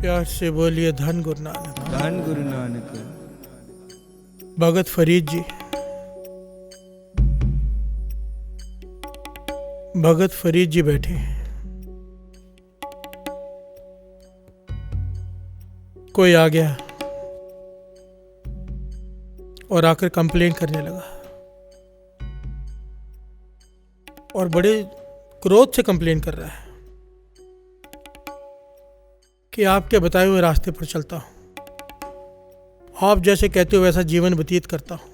प्यार से बोलिए धन गुरु नानक। धन गुरु नानक। भगत फरीद जी, भगत फरीद जी बैठे हैं। कोई आ गया और आकर कंप्लेंट करने लगा, और बड़े क्रोध से कंप्लेंट कर रहा है कि आपके बताए हुए रास्ते पर चलता हूं, आप जैसे कहते हो वैसा जीवन व्यतीत करता हूं,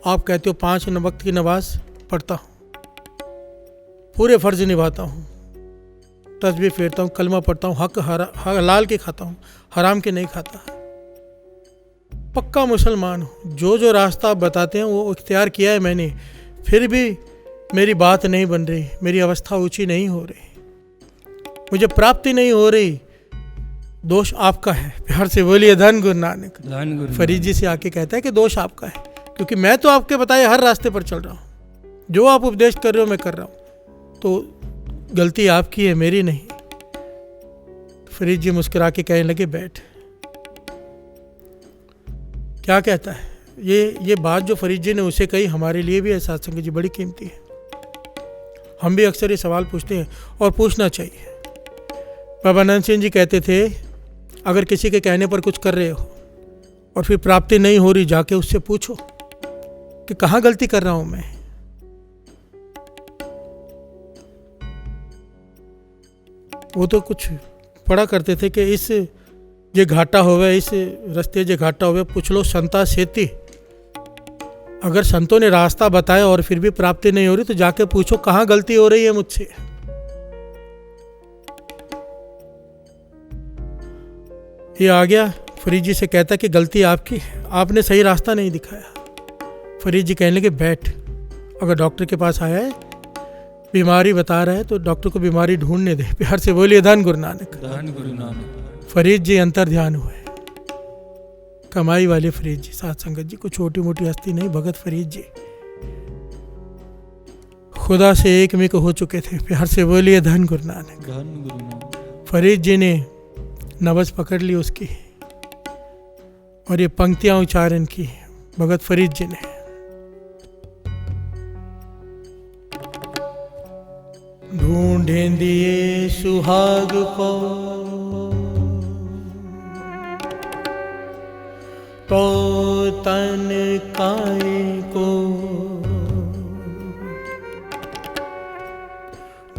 आप कहते हो 5 वक्त की नमाज पढ़ता हूं, पूरे फर्ज निभाता हूं, तस्बीह फेरता हूं, कलमा पढ़ता हूं, हक हलाल के खाता हूं, हराम के नहीं खाता, पक्का मुसलमान हूं। जो जो रास्ता आप बताते हैं वो इख्तियार किया है मैंने, फिर भी मेरी बात नहीं बन रही, मेरी अवस्था ऊंची नहीं हो रही, मुझे प्राप्ति नहीं हो रही, दोष आपका है। प्यार से बोलिए धन गुरु नानक। धन गुरु। फरीद जी से आके कहता है कि दोष आपका है, क्योंकि मैं तो आपके बताए हर रास्ते पर चल रहा हूँ, जो आप उपदेश कर रहे हो मैं कर रहा हूँ, तो गलती आपकी है, मेरी नहीं। फरीद जी मुस्कुरा के कहने लगे बैठ। क्या कहता है ये बात जो फरीद जी ने उसे कही, हमारे लिए भी है साथ संगत जी, बड़ी कीमती है। हम भी अक्सर ये सवाल पूछते हैं और पूछना चाहिए। बाबा नंद सिंह जी कहते थे, अगर किसी के कहने पर कुछ कर रहे हो और फिर प्राप्ति नहीं हो रही, जाके उससे पूछो कि कहाँ गलती कर रहा हूं मैं। वो तो कुछ पढ़ा करते थे कि इस जे घाटा होवे, इस रास्ते जे घाटा होवे, पूछ लो संता सेती। अगर संतों ने रास्ता बताया और फिर भी प्राप्ति नहीं हो रही, तो जाके पूछो कहाँ गलती हो रही है मुझसे। ये आ गया फरीद जी से कहता कि गलती आपकी है, आपने सही रास्ता नहीं दिखाया। फरीद जी कहने लगे बैठ। अगर डॉक्टर के पास आया है, बीमारी बता रहा है, तो डॉक्टर को बीमारी ढूंढने दे। प्यार से बोलिए धन गुरु नानक। धन गुरु नानक। फरीद जी अंतर ध्यान हुए, कमाई वाले फरीद जी, साथ संगत जी, कोई छोटी मोटी हस्ती नहीं, भगत फरीद जी खुदा से एकमिक हो चुके थे। प्यार से बोलिए धन गुरु नानक। धन गुरु नानक। फरीद जी ने नब्ज पकड़ ली उसकी, और ये पंक्तियां उच्चारण की भगत फरीद जी ने। ढूंढेंदिए सुहाग को तो तन काय को,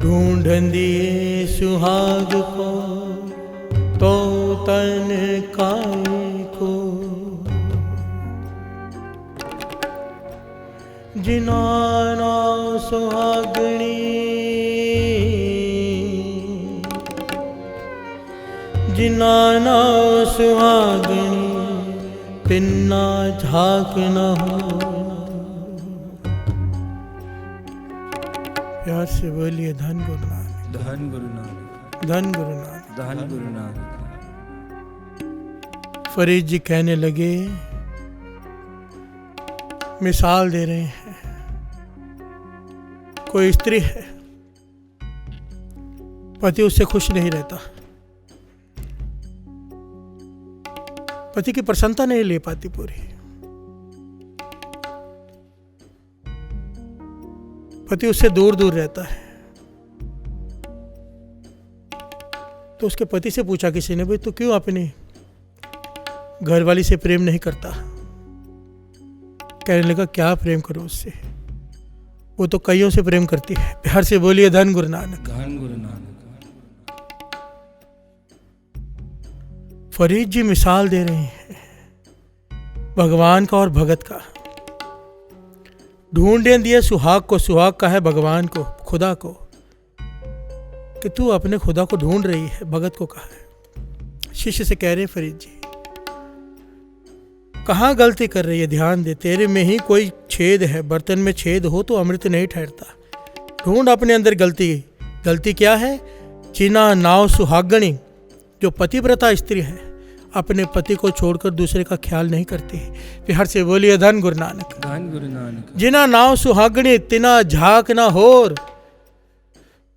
ढूंढेंदिए सुहाग को तो तन काय को, जिनाना सुहागणी, जिनाना सुहागणी, तिन्ना झाक न हो। प्यार से बोलिए धन गुरु नानक। धन गुरु नानक। धन गुरु नानक। धन गुरु नानक। फरीद जी कहने लगे, मिसाल दे रहे हैं, कोई स्त्री है, पति उससे खुश नहीं रहता, पति की प्रसन्नता नहीं ले पाती पूरी, पति उससे दूर दूर रहता है, तो उसके पति से पूछा किसी ने, भाई तू क्यों अपनी घरवाली से प्रेम नहीं करता? कहने लगा क्या प्रेम करो उससे, वो तो कईयों से प्रेम करती है। प्यार से बोलिए धन गुरु नानक। धन गुरु नानक। फरीद जी मिसाल दे रहे हैं भगवान का और भगत का। ढूंढे दिए सुहाग को, सुहाग का है भगवान को, खुदा को, कि तू अपने खुदा को ढूंढ रही है। भगत को कहा है, शिष्य से कह रहे फरीद जी कहाँ गलती कर रही है, ध्यान दे, तेरे में ही कोई छेद है, बर्तन में छेद हो तो अमृत नहीं ठहरता। ढूंढ अपने अंदर गलती। गलती क्या है? चिना नाव सुहागणी, जो पतिव्रता स्त्री है, अपने पति को छोड़कर दूसरे का ख्याल नहीं करती। प्यार से बोलिए धन गुरु नानक। धन गुरु नानक। जिना नाव सुहागणी तिना झाक ना होर,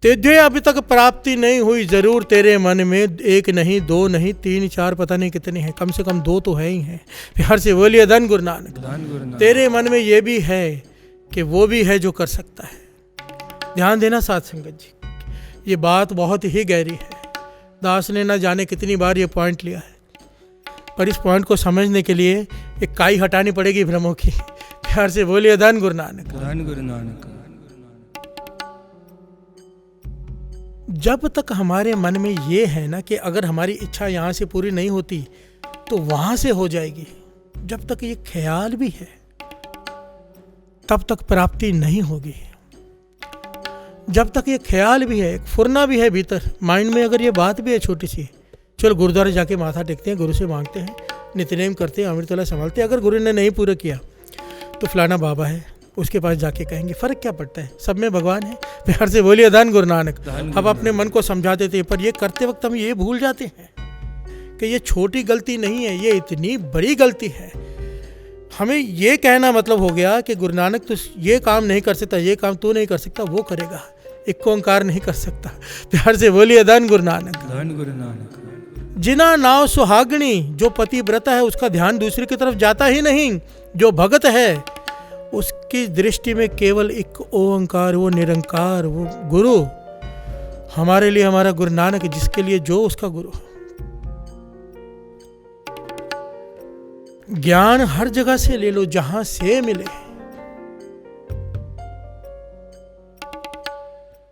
तुझे अभी तक प्राप्ति नहीं हुई, जरूर तेरे मन में एक नहीं, दो नहीं, तीन चार पता नहीं कितने हैं, कम से कम दो तो है ही हैं। प्यार से बोलिए धन गुरु नानक। धन गुरु नानक। तेरे मन में ये भी है कि वो भी है जो कर सकता है। ध्यान देना साध संगत जी, ये बात बहुत ही गहरी है। दास ने ना जाने कितनी बार ये पॉइंट लिया है, पर इस पॉइंट को समझने के लिए एक काई हटानी पड़ेगी भ्रमों की। प्यार से बोलिए धन गुरु नानक। धन गुरु नानक। जब तक हमारे मन में ये है ना कि अगर हमारी इच्छा यहाँ से पूरी नहीं होती तो वहाँ से हो जाएगी, जब तक ये ख्याल भी है तब तक प्राप्ति नहीं होगी। जब तक ये ख्याल भी है, एक फुरना भी है भीतर माइंड में, अगर ये बात भी है छोटी सी, चलो गुरुद्वारे जाके माथा टेकते हैं, गुरु से मांगते हैं, नित्यनेम करते हैं, अमृतला संभालते हैं, अगर गुरु ने नहीं पूरा किया तो फलाना बाबा है उसके पास जाके कहेंगे, फर्क क्या पड़ता है, सब में भगवान है। प्यार से बोलिए धन गुरु नानक। अब अपने मन को समझा देते हैं, पर ये करते वक्त हम ये भूल जाते हैं कि ये छोटी गलती नहीं है, ये इतनी बड़ी गलती है। हमें ये कहना मतलब हो गया कि गुरु नानक तो ये काम नहीं कर सकता, ये काम तू नहीं कर सकता, वो करेगा, एक ओंकार नहीं कर सकता। प्यार से बोलिए धन गुरु नानक। धन गुरु नानक। जिना नाव सुहागणी, जो पति व्रत है उसका ध्यान दूसरी की तरफ जाता ही नहीं, जो भगत है उसकी दृष्टि में केवल एक ओंकार, वो निरंकार, वो गुरु। हमारे लिए हमारा गुरु नानक, जिसके लिए जो उसका गुरु। ज्ञान हर जगह से ले लो जहां से मिले,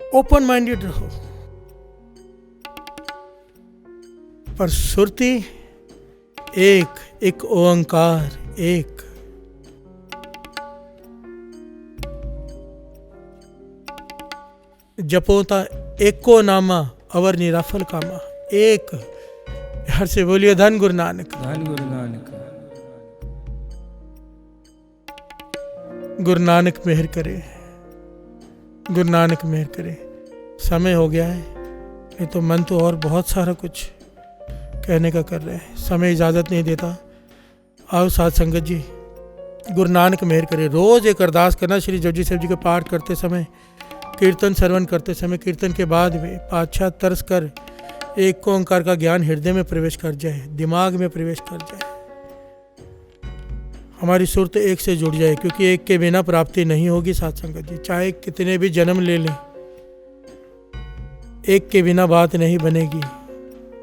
ओपन माइंडेड रहो, पर सुरती एक, एक ओंकार एक। जपोता एको नामा अवर निराफल कामा, एक। हर से बोलिए धन गुरु नानक। धन गुरु नानक। गुरु नानक मेहर करे, गुरु नानक मेहर करे। समय हो गया है, नहीं तो मन तो और बहुत सारा कुछ कहने का कर रहे हैं, समय इजाज़त नहीं देता। आओ साध संगत जी, गुरु नानक मेहर करे। रोज़ एक अरदास करना, श्री जपजी साहिब जी का पाठ करते समय, कीर्तन श्रवण करते समय, कीर्तन के बाद भी पातशाह तरस कर एक ओंकार का ज्ञान हृदय में प्रवेश कर जाए, दिमाग में प्रवेश कर जाए, हमारी सुरत एक से जुड़ जाए, क्योंकि एक के बिना प्राप्ति नहीं होगी साध संगत जी। चाहे कितने भी जन्म ले लें, एक के बिना बात नहीं बनेगी,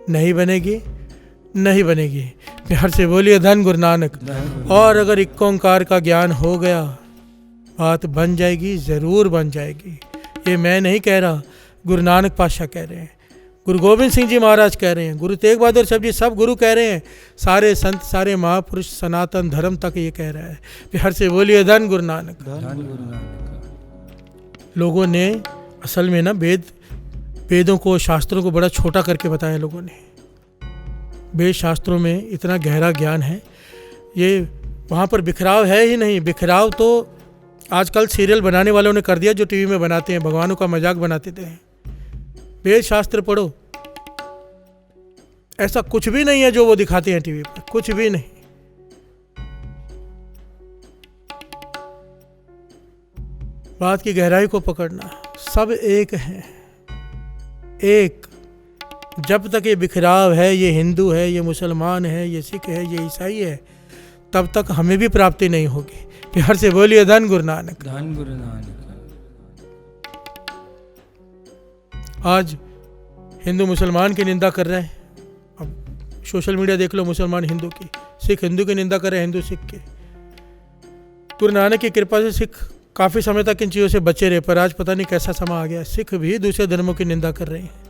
नहीं बनेगी, नहीं बनेगी। प्यार से बोलिए धन गुरु नानक। और अगर एक ओंकार का ज्ञान हो गया, बात बन जाएगी, ज़रूर बन जाएगी। ये मैं नहीं कह रहा, गुरु नानक पातशाह कह रहे हैं, गुरु गोविंद सिंह जी महाराज कह रहे हैं, गुरु तेग बहादुर साहब जी, सब गुरु कह रहे हैं, सारे संत, सारे महापुरुष, सनातन धर्म तक ये कह रहा है। प्यार से बोलिए धन गुरु नानक। धन गुरु नानक। लोगों ने असल में ना वेदों को, शास्त्रों को बड़ा छोटा करके बताया लोगों ने। वेद शास्त्रों में इतना गहरा ज्ञान है, ये वहाँ पर बिखराव है ही नहीं। बिखराव तो आजकल सीरियल बनाने वालों ने कर दिया, जो टीवी में बनाते हैं, भगवानों का मजाक बनाते थे। वेद शास्त्र पढ़ो, ऐसा कुछ भी नहीं है जो वो दिखाते हैं टीवी पर, कुछ भी नहीं। बात की गहराई को पकड़ना, सब एक है, एक। जब तक ये बिखराव है, ये हिंदू है, ये मुसलमान है, ये सिख है, ये ईसाई है, तब तक हमें भी प्राप्ति नहीं होगी। प्यार से बोलिए धन गुरु नानक। धन गुरु नानक। आज हिंदू मुसलमान की निंदा कर रहे हैं, अब सोशल मीडिया देख लो, मुसलमान हिंदू की, सिख हिंदू की निंदा कर रहे हैं, हिंदू सिख की। गुरु नानक की कृपा से सिख काफ़ी समय तक इन चीज़ों से बचे रहे, पर आज पता नहीं कैसा समय आ गया, सिख भी दूसरे धर्मों की निंदा कर रहे हैं।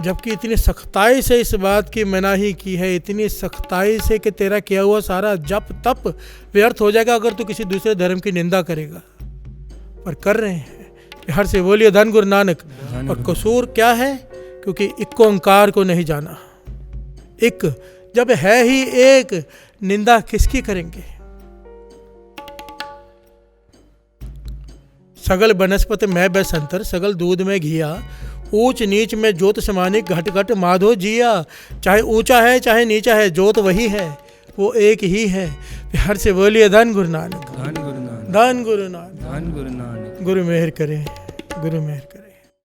जबकि इतनी सख्ताई से इस बात की मनाही की है, इतनी सख्ताई से कि तेरा किया हुआ सारा जप तप व्यर्थ हो जाएगा अगर तू किसी दूसरे धर्म की निंदा करेगा, पर कर रहे हैं। हर से बोलिए धन गुरु नानक। और कसूर क्या है? क्योंकि एक ओंकार को नहीं जाना। एक जब है ही एक, निंदा किसकी करेंगे? सगल बनस्पत में बेसंतर, सगल दूध में घिया, ऊंच नीच में जोत समानी, घट घट माधो जिया। चाहे ऊंचा है चाहे नीचा है, जोत वही है, वो एक ही है। प्यार से बोलिए धन गुरु नानक। धन गुरु नानक। धन गुरु नानक। धन गुरु नानक। गुरु मेहर करे, गुरु मेहर करे।